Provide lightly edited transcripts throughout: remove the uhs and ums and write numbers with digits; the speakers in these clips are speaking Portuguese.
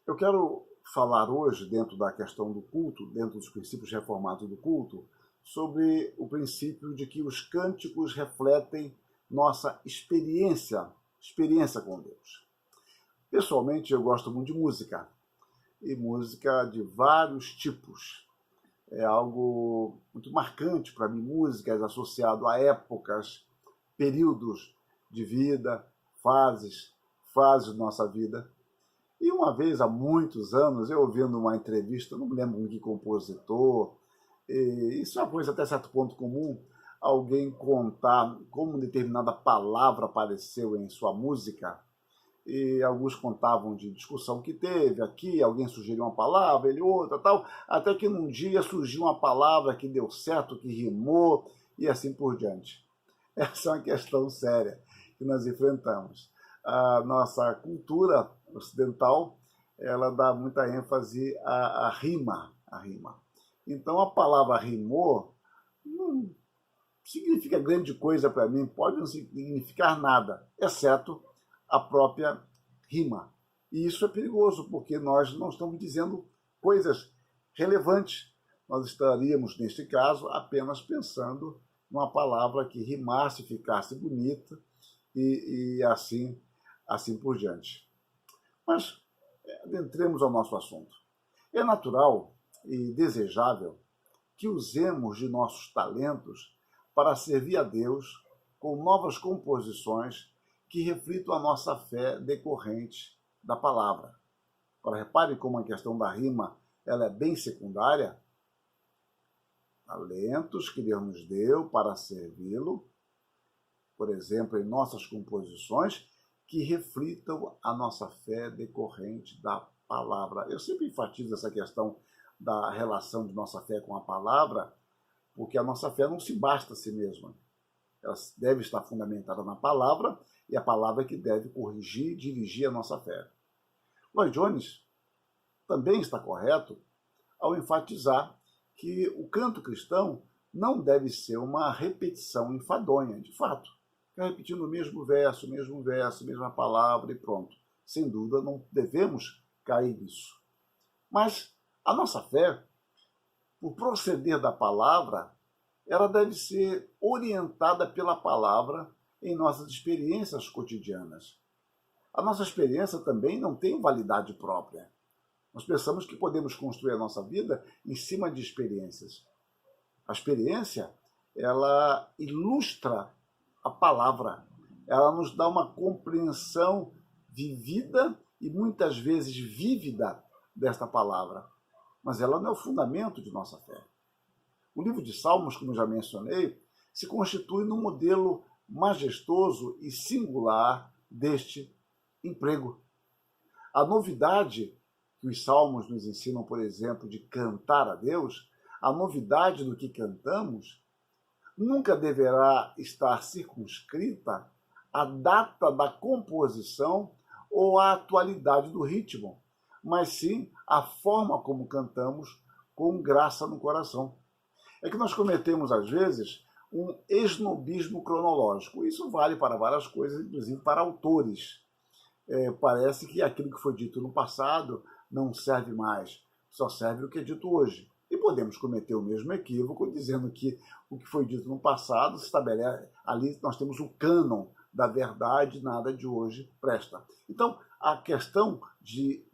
Eu quero falar hoje, dentro da questão do culto, dentro dos princípios reformados do culto, sobre o princípio de que os cânticos refletem nossa experiência com Deus. Pessoalmente, eu gosto muito de música, e música de vários tipos. É algo muito marcante para mim, músicas associado a épocas, períodos de vida, fases da nossa vida. E uma vez, há muitos anos, eu ouvindo uma entrevista, não me lembro de que compositor, e isso é uma coisa até certo ponto comum, alguém contar como determinada palavra apareceu em sua música, e alguns contavam de discussão que teve aqui, alguém sugeriu uma palavra, ele outra, tal, até que num dia surgiu uma palavra que deu certo, que rimou, e assim por diante. Essa é uma questão séria que nós enfrentamos. A nossa cultura ocidental, ela dá muita ênfase à rima, à rima. Então a palavra rimou não significa grande coisa para mim, pode não significar nada, exceto a própria rima. E isso é perigoso, porque nós não estamos dizendo coisas relevantes. Nós estaríamos, neste caso, apenas pensando numa palavra que rimasse, ficasse bonita e assim por diante. Mas adentremos ao nosso assunto. É natural e desejável que usemos de nossos talentos para servir a Deus com novas composições que reflitam a nossa fé decorrente da palavra. Agora, repare como a questão da rima ela é bem secundária. Talentos que Deus nos deu para servi-lo, por exemplo, em nossas composições, que reflitam a nossa fé decorrente da palavra. Eu sempre enfatizo essa questão da relação de nossa fé com a palavra, porque a nossa fé não se basta a si mesma. Ela deve estar fundamentada na palavra, e a palavra é que deve corrigir e dirigir a nossa fé. Lloyd Jones também está correto ao enfatizar que o canto cristão não deve ser uma repetição enfadonha, de fato. Ficar repetindo o mesma verso, mesma palavra e pronto. Sem dúvida, não devemos cair nisso. Mas a nossa fé, por proceder da palavra, ela deve ser orientada pela palavra em nossas experiências cotidianas. A nossa experiência também não tem validade própria. Nós pensamos que podemos construir a nossa vida em cima de experiências. A experiência, ela ilustra a palavra. Ela nos dá uma compreensão vivida e muitas vezes vívida desta palavra. Mas ela não é o fundamento de nossa fé. O livro de Salmos, como já mencionei, se constitui num modelo majestoso e singular deste emprego. A novidade que os salmos nos ensinam, por exemplo, de cantar a Deus, a novidade do que cantamos, nunca deverá estar circunscrita à data da composição ou à atualidade do ritmo, mas sim à forma como cantamos com graça no coração. É que nós cometemos, às vezes, um esnobismo cronológico. Isso vale para várias coisas, inclusive para autores. Parece que aquilo que foi dito no passado não serve mais, só serve o que é dito hoje. E podemos cometer o mesmo equívoco dizendo que o que foi dito no passado se estabelece, ali nós temos o cânon da verdade, nada de hoje presta. Então, a questão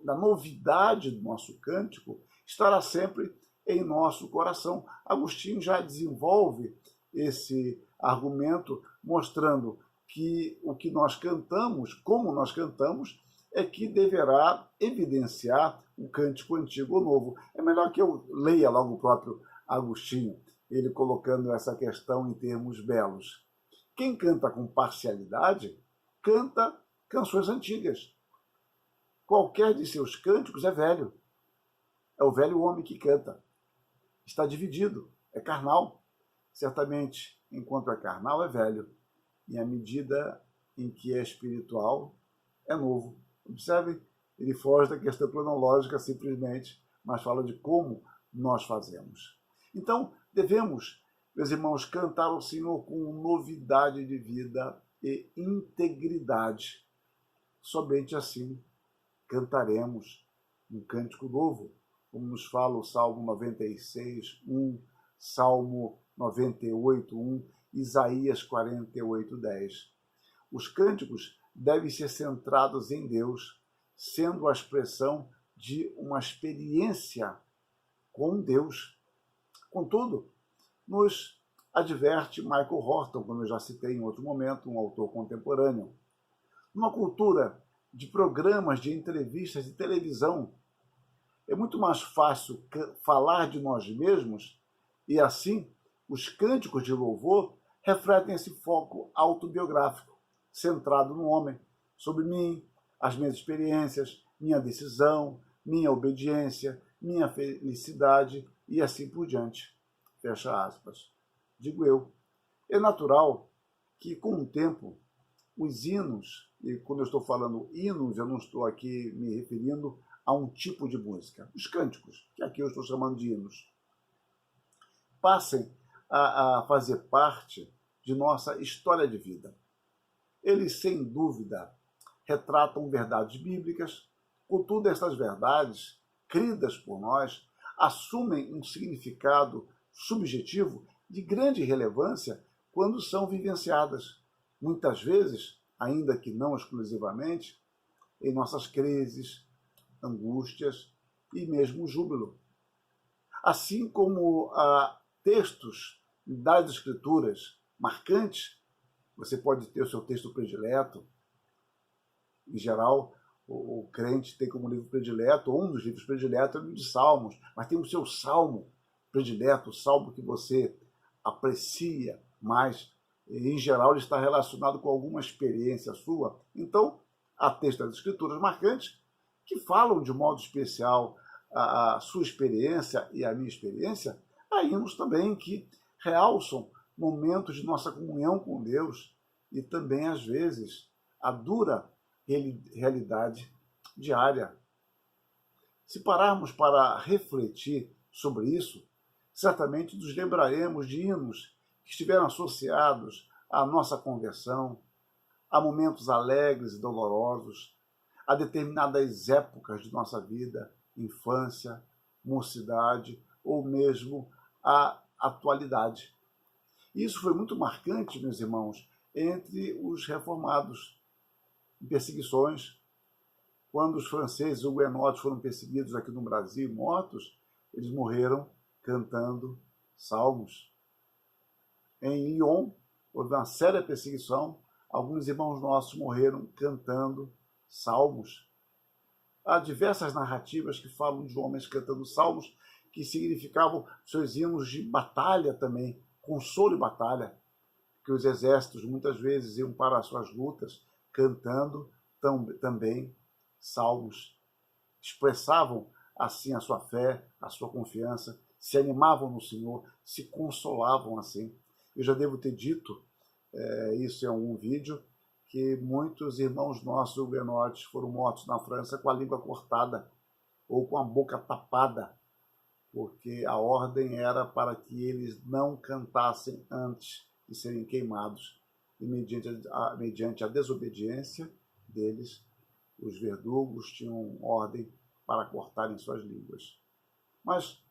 da novidade do nosso cântico estará sempre em nosso coração. Agostinho já desenvolve esse argumento mostrando que o que nós cantamos, como nós cantamos, é que deverá evidenciar o cântico antigo ou novo. É melhor que eu leia logo o próprio Agostinho, ele colocando essa questão em termos belos. Quem canta com parcialidade, canta canções antigas. Qualquer de seus cânticos é velho. É o velho homem que canta. Está dividido, é carnal. Certamente, enquanto é carnal, é velho. E à medida em que é espiritual, é novo. Observe, ele foge da questão cronológica simplesmente, mas fala de como nós fazemos. Então, devemos, meus irmãos, cantar ao Senhor com novidade de vida e integridade. Somente assim cantaremos um cântico novo, como nos fala o Salmo 96, 1, Salmo 98, 1, Isaías 48, 10. Os cânticos devem ser centrados em Deus, sendo a expressão de uma experiência com Deus. Contudo, nos adverte Michael Horton, como eu já citei em outro momento, um autor contemporâneo. Numa cultura de programas, de entrevistas de televisão, é muito mais fácil falar de nós mesmos e, assim, os cânticos de louvor refletem esse foco autobiográfico, centrado no homem, sobre mim, as minhas experiências, minha decisão, minha obediência, minha felicidade e assim por diante. Fecha aspas. Digo eu. É natural que, com o tempo, os hinos, e quando eu estou falando hinos, eu não estou aqui me referindo a um tipo de música, os cânticos, que aqui eu estou chamando de hinos, passem a fazer parte de nossa história de vida. Eles, sem dúvida, retratam verdades bíblicas, contudo, essas verdades, cridas por nós, assumem um significado subjetivo de grande relevância quando são vivenciadas, muitas vezes, ainda que não exclusivamente, em nossas crises, angústias e mesmo júbilo. Assim como textos das Escrituras marcantes, você pode ter o seu texto predileto. Em geral, o crente tem como livro predileto, ou um dos livros prediletos é o livro de Salmos, mas tem o seu salmo predileto, o salmo que você aprecia mais. Em geral, ele está relacionado com alguma experiência sua. Então, há textos das Escrituras marcantes que falam de modo especial a sua experiência e a minha experiência. Há hinos também que realçam momentos de nossa comunhão com Deus e também, às vezes, a dura realidade diária. Se pararmos para refletir sobre isso, certamente nos lembraremos de hinos que estiveram associados à nossa conversão, a momentos alegres e dolorosos, a determinadas épocas de nossa vida, infância, mocidade ou mesmo a atualidade. Isso foi muito marcante, meus irmãos, entre os reformados, em perseguições. Quando os franceses huguenotes foram perseguidos aqui no Brasil, mortos, eles morreram cantando salmos. Em Lyon, houve uma séria perseguição, alguns irmãos nossos morreram cantando salmos. Há diversas narrativas que falam de homens cantando salmos, que significavam seus hinos de batalha também, consolo e batalha, que os exércitos muitas vezes iam para as suas lutas cantando também salmos. Expressavam assim a sua fé, a sua confiança, se animavam no Senhor, se consolavam assim. Eu já devo ter dito isso em algum vídeo, que muitos irmãos nossos huguenotes foram mortos na França com a língua cortada ou com a boca tapada, porque a ordem era para que eles não cantassem antes de serem queimados. E mediante a desobediência deles, os verdugos tinham ordem para cortarem suas línguas. Mas,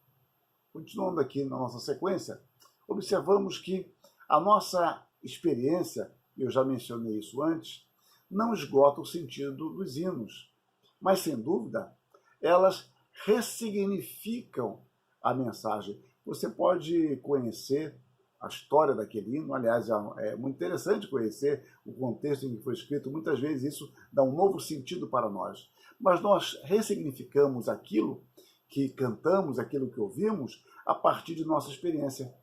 continuando aqui na nossa sequência, observamos que a nossa experiência, eu já mencionei isso antes, não esgota o sentido dos hinos, mas, sem dúvida, elas ressignificam a mensagem. Você pode conhecer a história daquele hino, aliás, é muito interessante conhecer o contexto em que foi escrito, muitas vezes isso dá um novo sentido para nós, mas nós ressignificamos aquilo que cantamos, aquilo que ouvimos, a partir de nossa experiência.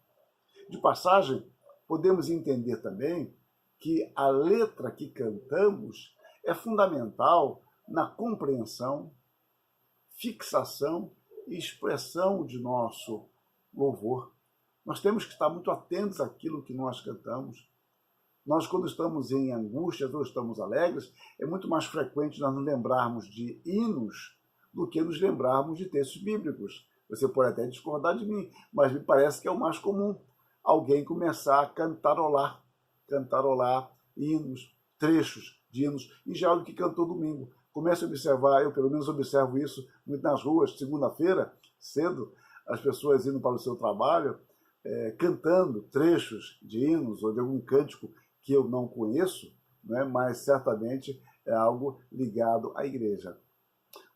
De passagem, podemos entender também que a letra que cantamos é fundamental na compreensão, fixação e expressão de nosso louvor. Nós temos que estar muito atentos àquilo que nós cantamos. Nós, quando estamos em angústias ou estamos alegres, é muito mais frequente nós nos lembrarmos de hinos do que nos lembrarmos de textos bíblicos. Você pode até discordar de mim, mas me parece que é o mais comum alguém começar a cantarolar hinos, trechos de hinos, em geral do que cantou domingo. Comece a observar, eu pelo menos observo isso muito nas ruas, segunda-feira, cedo, as pessoas indo para o seu trabalho, cantando trechos de hinos ou de algum cântico que eu não conheço, né, mas certamente é algo ligado à igreja.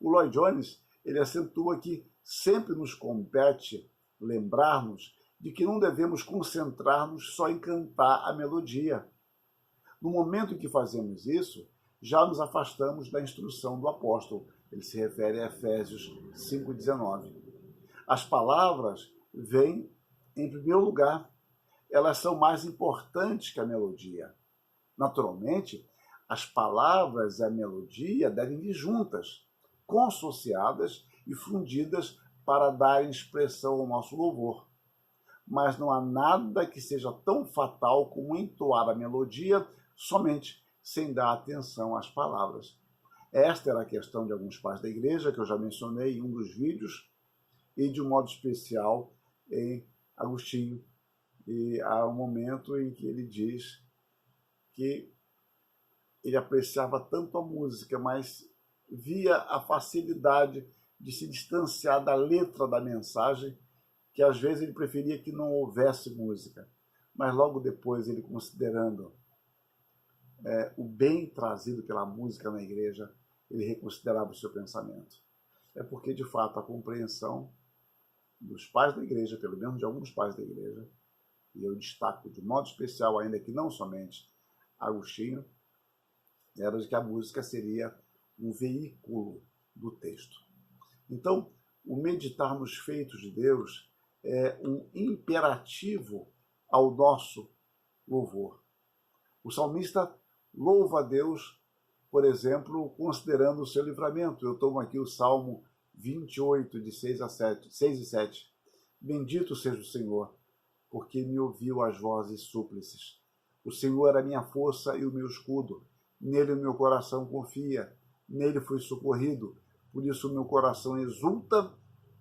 O Lloyd Jones, ele acentua que sempre nos compete lembrarmos de que não devemos concentrar-nos só em cantar a melodia. No momento em que fazemos isso, já nos afastamos da instrução do apóstolo. Ele se refere a Efésios 5,19. As palavras vêm em primeiro lugar. Elas são mais importantes que a melodia. Naturalmente, as palavras e a melodia devem vir juntas, consociadas e fundidas para darem expressão ao nosso louvor. Mas não há nada que seja tão fatal como entoar a melodia somente sem dar atenção às palavras. Esta era a questão de alguns pais da igreja, que eu já mencionei em um dos vídeos, e de um modo especial em Agostinho. E há um momento em que ele diz que ele apreciava tanto a música, mas via a facilidade de se distanciar da letra da mensagem, que às vezes ele preferia que não houvesse música. Mas logo depois, ele considerando o bem trazido pela música na igreja, ele reconsiderava o seu pensamento. É porque, de fato, a compreensão dos pais da igreja, pelo menos de alguns pais da igreja, e eu destaco de modo especial, ainda que não somente Agostinho, era de que a música seria um veículo do texto. Então, o meditar nos feitos de Deus é um imperativo ao nosso louvor. O salmista louva a Deus, por exemplo, considerando o seu livramento. Eu tomo aqui o Salmo 28, de 6 e 7. Bendito seja o Senhor, porque me ouviu as vozes súplices. O Senhor é a minha força e o meu escudo. Nele o meu coração confia. Nele fui socorrido. Por isso o meu coração exulta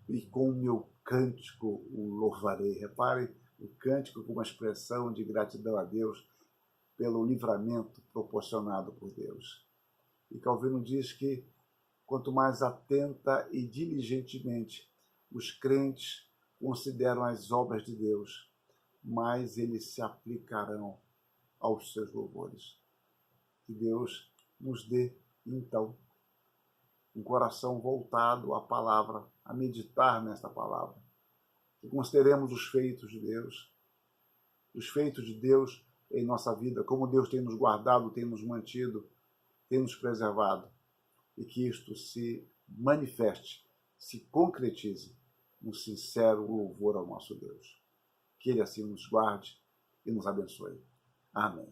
e com o meu cântico o louvarei. Reparem, o cântico como uma expressão de gratidão a Deus pelo livramento proporcionado por Deus. E Calvino diz que quanto mais atenta e diligentemente os crentes consideram as obras de Deus, mais eles se aplicarão aos seus louvores. Que Deus nos dê, então, um coração voltado à palavra, a meditar nesta palavra. Que consideremos os feitos de Deus em nossa vida, como Deus tem nos guardado, tem nos mantido, tem nos preservado, e que isto se manifeste, se concretize no sincero louvor ao nosso Deus. Que Ele assim nos guarde e nos abençoe. Amém.